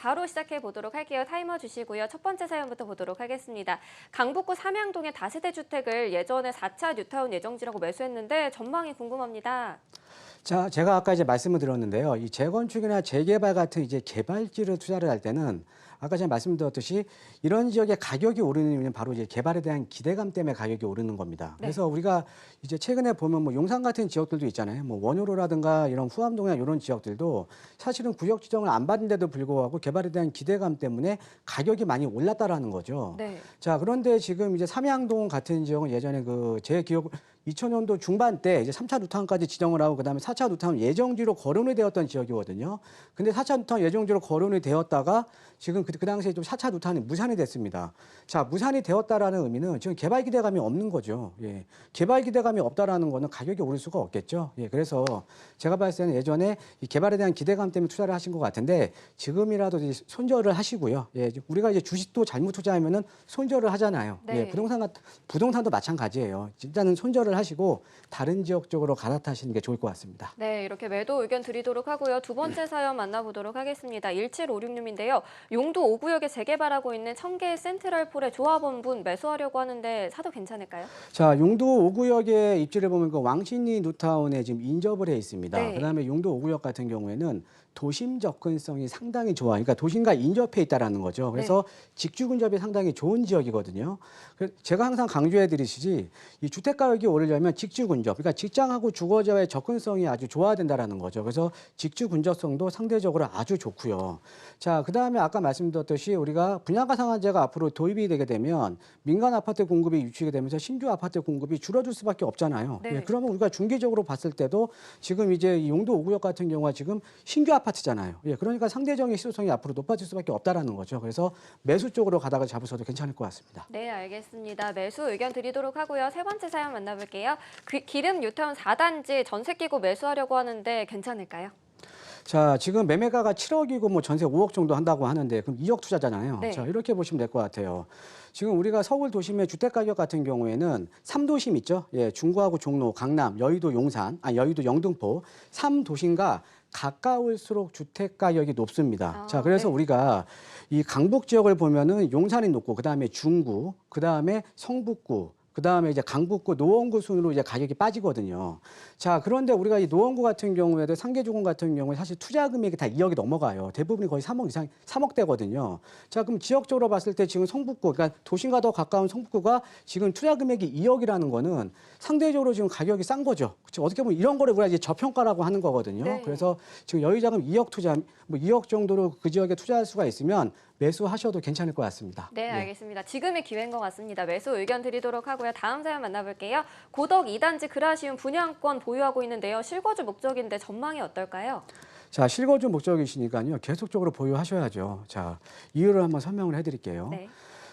바로 시작해 보도록 할게요. 타이머 주시고요. 첫 번째 사연부터 보도록 하겠습니다. 강북구 삼양동의 다세대 주택을 예전에 4차 뉴타운 예정지라고 매수했는데 전망이 궁금합니다. 자, 제가 아까 이제 말씀을 드렸는데요. 이 재건축이나 재개발 같은 이제 개발지를 투자를 할 때는 아까 제가 말씀드렸듯이 이런 지역의 가격이 오르는 이유는 바로 이제 개발에 대한 기대감 때문에 가격이 오르는 겁니다. 네. 그래서 우리가 이제 최근에 보면 뭐 용산 같은 지역들도 있잖아요. 뭐 원효로라든가 이런 후암동이나 이런 지역들도 사실은 구역 지정을 안 받은데도 불구하고 개발에 대한 기대감 때문에 가격이 많이 올랐다라는 거죠. 네. 자, 그런데 지금 이제 삼양동 같은 지역은 예전에 그 제 기억 2000년도 중반 때 이제 3차 뉴타운까지 지정을 하고 그다음에 4차 뉴타운 예정지로 거론이 되었던 지역이거든요. 근데 4차 뉴타운 예정지로 거론이 되었다가 지금 그 당시에 좀 4차 뉴타운이 무산이 됐습니다. 자, 무산이 되었다라는 의미는 지금 개발 기대감이 없는 거죠. 예. 개발 기대감이 없다라는 거는 가격이 오를 수가 없겠죠. 예. 그래서 제가 봤을 때는 예전에 이 개발에 대한 기대감 때문에 투자를 하신 것 같은데 지금이라도 이제 손절을 하시고요. 예. 우리가 이제 주식도 잘못 투자하면은 손절을 하잖아요. 네. 예. 부동산도 마찬가지예요. 일단은 손절을 하시고 다른 지역 쪽으로 갈아타시는 게 좋을 것 같습니다. 네, 이렇게 매도 의견 드리도록 하고요. 두 번째 사연 만나보도록 하겠습니다. 1756님인데요. 용도 5구역에 재개발하고 있는 청계 센트럴폴의 조합원분 매수하려고 하는데 사도 괜찮을까요? 자, 용도 5구역의 입지를 보면 그 왕십리 뉴타운에 지금 인접을 해 있습니다. 네. 그다음에 용도 5구역 같은 경우에는 도심 접근성이 상당히 좋아. 그러니까 도심과 인접해 있다라는 거죠. 그래서 직주 근접이 상당히 좋은 지역이거든요. 제가 항상 강조해 드리시지 이 주택 가격이 오르려면 직주 근접, 그러니까 직장하고 주거지와의 접근성이 아주 좋아야 된다라는 거죠. 그래서 직주 근접성도 상대적으로 아주 좋고요. 자, 그다음에 아까 말씀드렸듯이 우리가 분양가 상한제가 앞으로 도입이 되게 되면 민간 아파트 공급이 유치게 되면서 신규 아파트 공급이 줄어들 수밖에 없잖아요. 네. 예, 그러면 우리가 중기적으로 봤을 때도 지금 이제 이 용도 5구역 같은 경우가 지금 신규 아파트잖아요. 예, 그러니까 상대적인 실효성이 앞으로 높아질 수밖에 없다라는 거죠. 그래서 매수 쪽으로 가다가 잡으셔도 괜찮을 것 같습니다. 네, 알겠습니다. 매수 의견 드리도록 하고요. 세 번째 사연 만나볼게요. 기름 뉴타운 4단지 전세 끼고 매수하려고 하는데 괜찮을까요? 자, 지금 매매가가 7억이고 뭐 전세 5억 정도 한다고 하는데 그럼 2억 투자잖아요. 네. 자, 이렇게 보시면 될 것 같아요. 지금 우리가 서울 도심의 주택 가격 같은 경우에는 3도심 있죠. 예, 중구하고 종로, 강남, 여의도 용산, 여의도 영등포 3도심과 가까울수록 주택 가격이 높습니다. 자, 그래서 네. 우리가 이 강북 지역을 보면은 용산이 높고 그다음에 중구, 그다음에 성북구, 그다음에 이제 강북구, 노원구 순으로 이제 가격이 빠지거든요. 자, 그런데 우리가 이 노원구 같은 경우에도 상계주공 같은 경우에 사실 투자 금액이 다 2억이 넘어가요. 대부분이 거의 3억 이상, 3억대거든요. 자, 그럼 지역적으로 봤을 때 지금 성북구, 그러니까 도심과 더 가까운 성북구가 지금 투자 금액이 2억이라는 거는 상대적으로 지금 가격이 싼 거죠. 그렇죠? 어떻게 보면 이런 거를 우리가 이제 저평가라고 하는 거거든요. 네. 그래서 지금 여유자금 2억 투자, 뭐 2억 정도로 그 지역에 투자할 수가 있으면 매수하셔도 괜찮을 것 같습니다. 네, 알겠습니다. 지금이 기회인 것 같습니다. 매수 의견 드리도록 하고요. 다음 사연 만나볼게요. 고덕 2단지 그라시움 분양권 보유하고 있는데요. 실거주 목적인데 전망이 어떨까요? 자, 실거주 목적이시니까요. 계속적으로 보유하셔야죠. 자, 이유를 한번 설명을 해드릴게요. 네.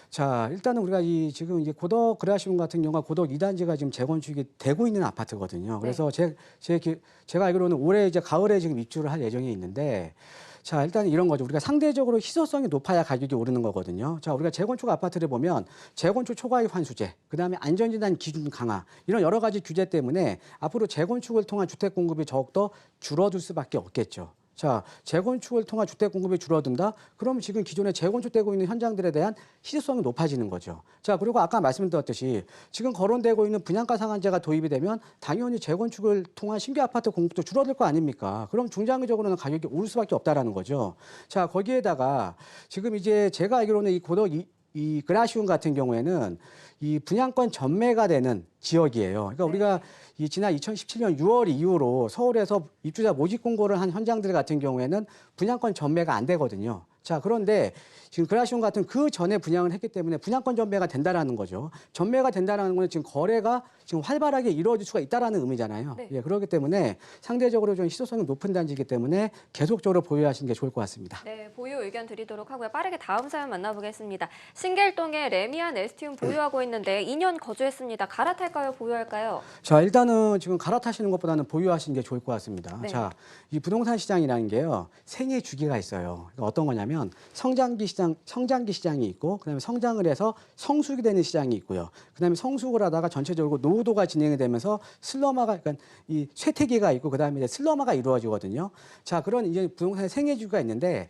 자, 일단은 우리가 지금 이제 고덕 그라시움 같은 경우가 고덕 2단지가 지금 재건축이 되고 있는 아파트거든요. 그래서 제가 알기로는 올해 이제 가을에 지금 입주를 할 예정이 있는데 자, 일단 이런 거죠. 우리가 상대적으로 희소성이 높아야 가격이 오르는 거거든요. 자, 우리가 재건축 아파트를 보면 재건축 초과이익 환수제, 그다음에 안전진단 기준 강화 이런 여러 가지 규제 때문에 앞으로 재건축을 통한 주택 공급이 더욱더 줄어들 수밖에 없겠죠. 자, 재건축을 통한 주택 공급이 줄어든다? 그럼 지금 기존에 재건축되고 있는 현장들에 대한 희소성이 높아지는 거죠. 자, 그리고 아까 말씀드렸듯이 지금 거론되고 있는 분양가 상한제가 도입이 되면 당연히 재건축을 통한 신규 아파트 공급도 줄어들 거 아닙니까? 그럼 중장기적으로는 가격이 오를 수밖에 없다라는 거죠. 자, 거기에다가 지금 이제 제가 알기로는 이 고덕 이 그라시움 같은 경우에는 이 분양권 전매가 되는 지역이에요. 그러니까 우리가 이 지난 2017년 6월 이후로 서울에서 입주자 모집 공고를 한 현장들 같은 경우에는 분양권 전매가 안 되거든요. 자, 그런데 지금 그라시움 같은 그 전에 분양을 했기 때문에 분양권 전매가 된다라는 거죠. 전매가 된다라는 거는 지금 거래가 지금 활발하게 이루어질 수가 있다라는 의미잖아요. 네. 예, 그렇기 때문에 상대적으로 좀 희소성이 높은 단지이기 때문에 계속적으로 보유하시는 게 좋을 것 같습니다. 네, 보유 의견 드리도록 하고요. 빠르게 다음 사연 만나보겠습니다. 신길동에 레미안 에스티움 보유하고 있는데 2년 거주했습니다. 갈아탈까요? 보유할까요? 자, 일단은 지금 갈아타시는 것보다는 보유하시는 게 좋을 것 같습니다. 네. 자, 이 부동산 시장이라는 게요, 생애 주기가 있어요. 그러니까 어떤 거냐면 되면 성장기 시장이 있고, 그다음에 성장을 해서 성숙이 되는 시장이 있고요. 그다음에 성숙을 하다가 전체적으로 노후도가 진행이 되면서 슬럼화가, 그러니까 이 쇠퇴기가 있고, 그다음에 이제 슬럼화가 이루어지거든요. 자, 그런 이제 부동산의 생애주기가 있는데,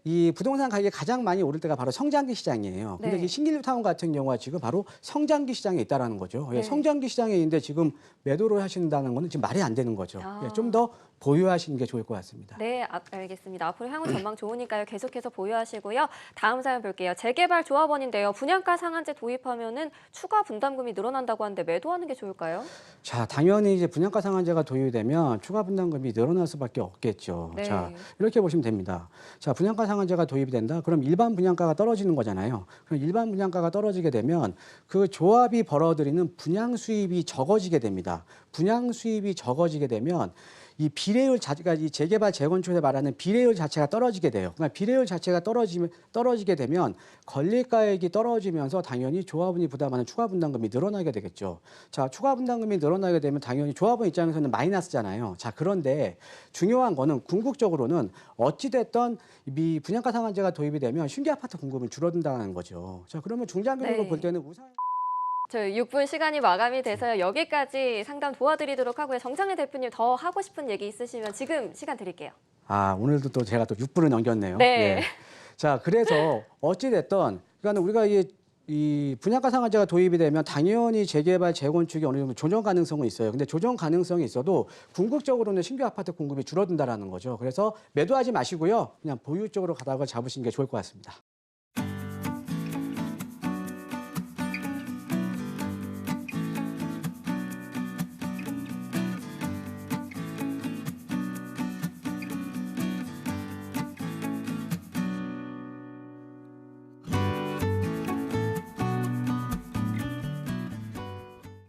이 부동산 가격이 가장 많이 오를 때가 바로 성장기 시장이에요. 근데 네. 이 신길류 타운 같은 경우가 지금 바로 성장기 시장에 있다라는 거죠. 네. 성장기 시장에 있는데 지금 매도를 하신다는 거는 지금 말이 안 되는 거죠. 아. 좀 더 보유하시는 게 좋을 것 같습니다. 네, 알겠습니다. 앞으로 향후 전망 좋으니까요. 계속해서 보유하시고요. 다음 사연 볼게요. 재개발 조합원인데요. 분양가 상한제 도입하면은 추가 분담금이 늘어난다고 하는데 매도하는 게 좋을까요? 자, 당연히 이제 분양가 상한제가 도입되면 추가 분담금이 늘어날 수밖에 없겠죠. 네. 자, 이렇게 보시면 됩니다. 자, 분양가 상한제가 도입이 된다. 그럼 일반 분양가가 떨어지는 거잖아요. 그럼 일반 분양가가 떨어지게 되면 그 조합이 벌어들이는 분양 수입이 적어지게 됩니다. 분양 수입이 적어지게 되면 이 비례율 자체가, 이 재개발 재건축에 말하는 비례율 자체가 떨어지게 돼요. 그러니까 비례율 자체가 떨어지게 되면 건립가액이 떨어지면서 당연히 조합원이 부담하는 추가 분담금이 늘어나게 되겠죠. 자, 추가 분담금이 늘어나게 되면 당연히 조합원 입장에서는 마이너스잖아요. 자, 그런데 중요한 거는 궁극적으로는 어찌됐든 이 분양가 상한제가 도입이 되면 신규 아파트 공급은 줄어든다는 거죠. 자, 그러면 중장기적으로 네. 볼 때는 우선 저희 6분 시간이 마감이 돼서요. 여기까지 상담 도와드리도록 하고요. 정창래 대표님 더 하고 싶은 얘기 있으시면 지금 시간 드릴게요. 아, 오늘도 또 제가 또 6분을 넘겼네요. 네. 예. 자, 그래서 어찌됐든, 그러니까 우리가 이 분양가 상한제가 도입이 되면 당연히 재개발, 재건축이 어느 정도 조정 가능성은 있어요. 근데 조정 가능성이 있어도 궁극적으로는 신규 아파트 공급이 줄어든다라는 거죠. 그래서 매도하지 마시고요. 그냥 보유 쪽으로 가다가 잡으시는 게 좋을 것 같습니다.